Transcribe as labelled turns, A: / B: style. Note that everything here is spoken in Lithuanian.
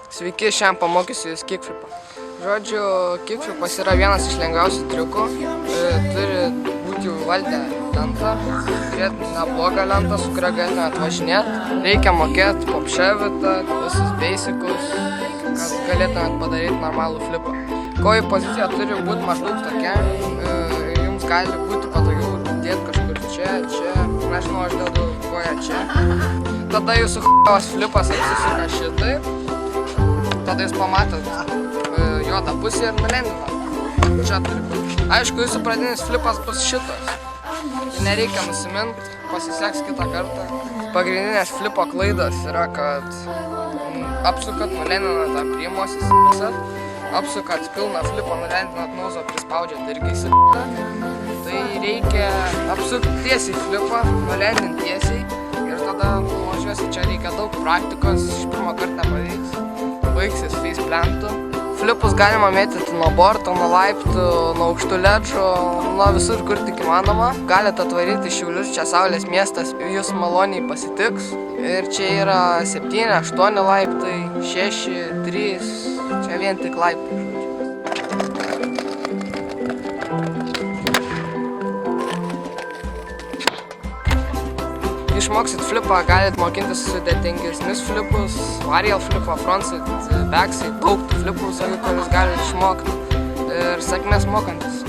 A: Sveiki, šiandien pamokysiu jūs kickflipą. Žodžiu, kickflipas yra vienas iš lengviausių triukų. Turi būti valdę lentą, turėti neblogą lentą, su kuria galėtumėt važinėti. Reikia mokėti popševitą, visus basicus, kad galėtumėt padaryti normalų flipą. Kojų pozicija turi būti maždaug tokia. Jums gali būti patogiau dėti kažkur čia, nežinau, aš dedu koją čia. Tada jūsų h***os flipas apsisuka šitaip. Tada jūs pamatėt juodą pusę ir nulendinat. Čia turi būti. Aišku, jūsų pradinis flipas bus šitas. Nereikia nusimint, pasiseks kitą kartą. Pagrindinės flipo klaidos yra, kad apsukat, nulendinat aprimuosis s***at. Apsukat pilną flipą, nulendinat nuzo, prispaudžiat irgi s***at. Tai reikia apsukti tiesiai flipą, nulendinti tiesiai. Ir tada nuvažiuosi, čia reikia daug praktikos, iš pirmo karto nepavyks. Baigsis faceplantu. Flipus galima mėtyti nuo borto, nuo laiptų, nuo aukštų ledžų, nuo visur, kur tik įmanoma. Galite atvaryti Šiaulius, čia Saulės miestas, jūs maloniai pasitiks. Ir čia yra 7, 8 laiptai, 6, 3, čia vien tik laiptai. Išmoksit flipą, galit mokintis sudėtingesnius flipus, varial flipą, frontside, backside, daug flipų, kuriuos galit išmokti ir sėkmės mokantis.